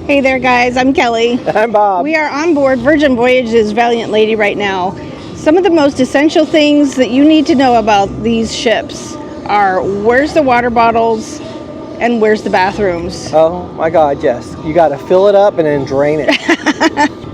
Hey there guys, I'm Kelly. I'm Bob. We are on board Virgin Voyages Valiant Lady right now. Some of the most essential things that you need to know about these ships are where's the water bottles and where's the bathrooms. Oh my God, yes. You got to fill it up and then drain it.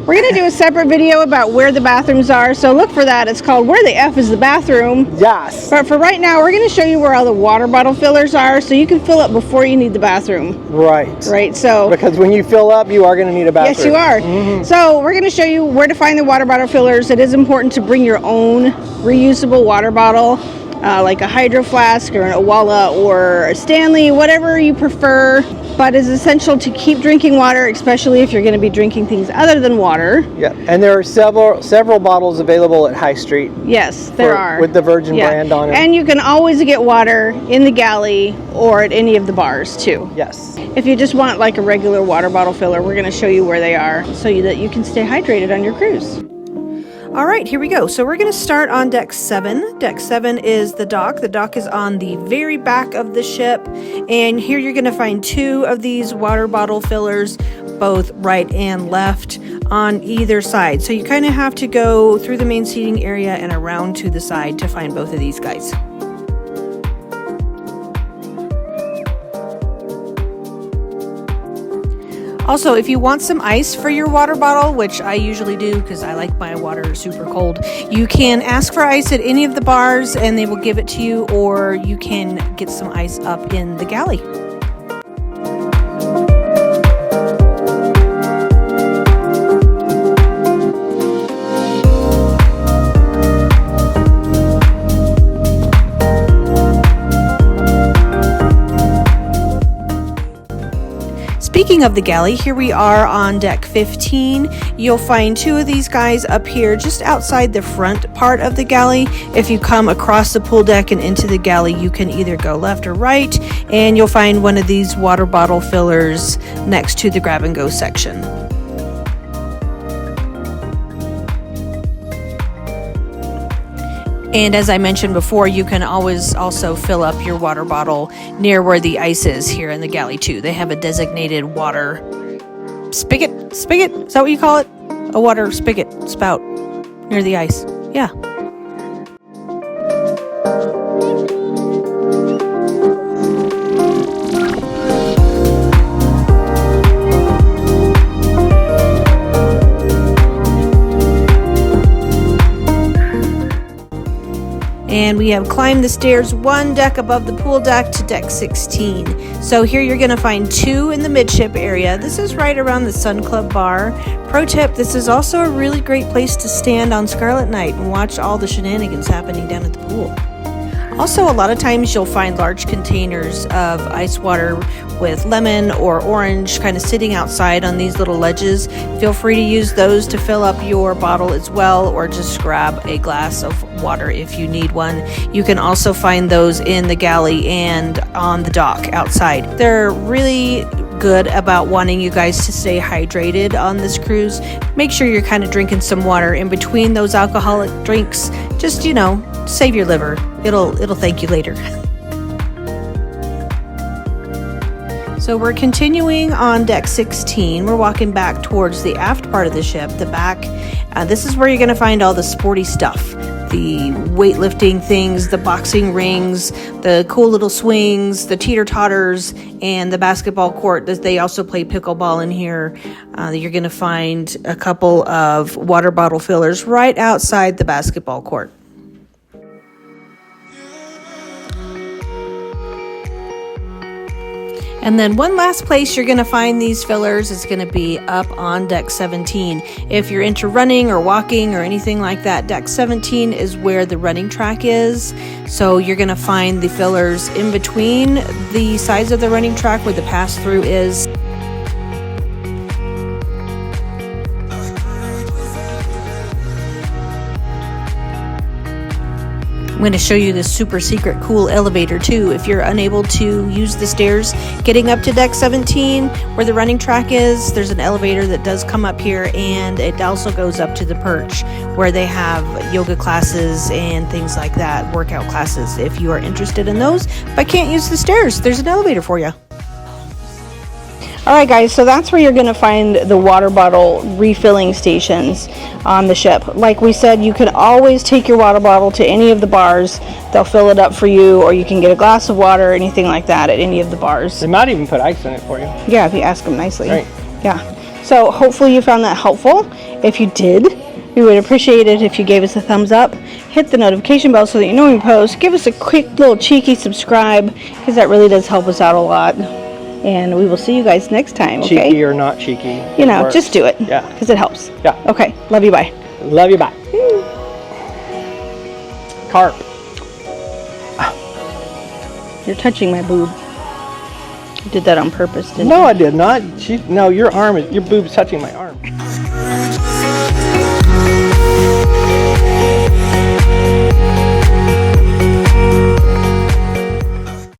We're going to do a separate video about where the bathrooms are, so look for that. It's called Where the F is the Bathroom? Yes. But for right now, we're going to show you where all the water bottle fillers are so you can fill up before you need the bathroom. Right. So because when you fill up, you are going to need a bathroom. Yes, you are. Mm-hmm. So we're going to show you where to find the water bottle fillers. It is important to bring your own reusable water bottle, like a Hydro Flask or an Owala or a Stanley, whatever you prefer. But it's essential to keep drinking water, especially if you're going to be drinking things other than water. Yeah, and there are several bottles available at High Street. Yes, there are. With the Virgin brand on it. And you can always get water in the galley or at any of the bars too. Yes. If you just want like a regular water bottle filler, we're going to show you where they are so that you can stay hydrated on your cruise. All right, here we go. So we're going to start on deck 7. Deck 7 is the dock. The dock is on the very back of the ship. And here you're going to find 2 of these water bottle fillers, both right and left on either side. So you kind of have to go through the main seating area and around to the side to find both of these guys. Also, if you want some ice for your water bottle, which I usually do because I like my water super cold, you can ask for ice at any of the bars and they will give it to you, or you can get some ice up in the galley. Speaking of the galley, here we are on deck 15. You'll find 2 of these guys up here just outside the front part of the galley. If you come across the pool deck and into the galley, you can either go left or right, and you'll find one of these water bottle fillers next to the grab and go section. And as I mentioned before, you can always also fill up your water bottle near where the ice is here in the galley too. They have a designated water spigot, is that what you call it? A water spigot, spout, near the ice. Yeah. And we have climbed the stairs 1 deck above the pool deck to deck 16. So here you're going to find 2 in the midship area. This is right around the Sun Club bar. Pro tip, this is also a really great place to stand on Scarlet Night and watch all the shenanigans happening down at the pool. Also, a lot of times you'll find large containers of ice water with lemon or orange kind of sitting outside on these little ledges. Feel free to use those to fill up your bottle as well, or just grab a glass of water if you need one. You can also find those in the galley and on the dock outside. They're really good about wanting you guys to stay hydrated on this cruise. Make sure you're kind of drinking some water in between those alcoholic drinks. Just, save your liver. It'll thank you later. So we're continuing on deck 16. We're walking back towards the aft part of the ship, the back. This is where you're going to find all the sporty stuff. The weightlifting things, the boxing rings, the cool little swings, the teeter-totters, and the basketball court. They also play pickleball in here. You're going to find a couple of water bottle fillers right outside the basketball court. And then one last place you're going to find these fillers is going to be up on deck 17. If you're into running or walking or anything like that, deck 17 is where the running track is. So you're going to find the fillers in between the sides of the running track where the pass-through is. I'm going to show you this super secret cool elevator too. If you're unable to use the stairs getting up to deck 17 where the running track is, there's an elevator that does come up here, and it also goes up to the perch where they have yoga classes and things like that, workout classes. If you are interested in those but can't use the stairs, there's an elevator for you. All right, guys, so that's where you're going to find the water bottle refilling stations on the ship. Like we said, you can always take your water bottle to any of the bars. They'll fill it up for you, or you can get a glass of water or anything like that at any of the bars. They might even put ice in it for you. Yeah, if you ask them nicely. Right. Yeah. So hopefully you found that helpful. If you did, we would appreciate it if you gave us a thumbs up. Hit the notification bell so that you know when we post. Give us a quick little cheeky subscribe, because that really does help us out a lot. And we will see you guys next time, okay? Cheeky or not cheeky. You know, just do it. Yeah. Because it helps. Yeah. Okay. Love you. Bye. Love you. Bye. Carp. You're touching my boob. You did that on purpose, didn't you? No, I did not. No, your boob's touching my arm.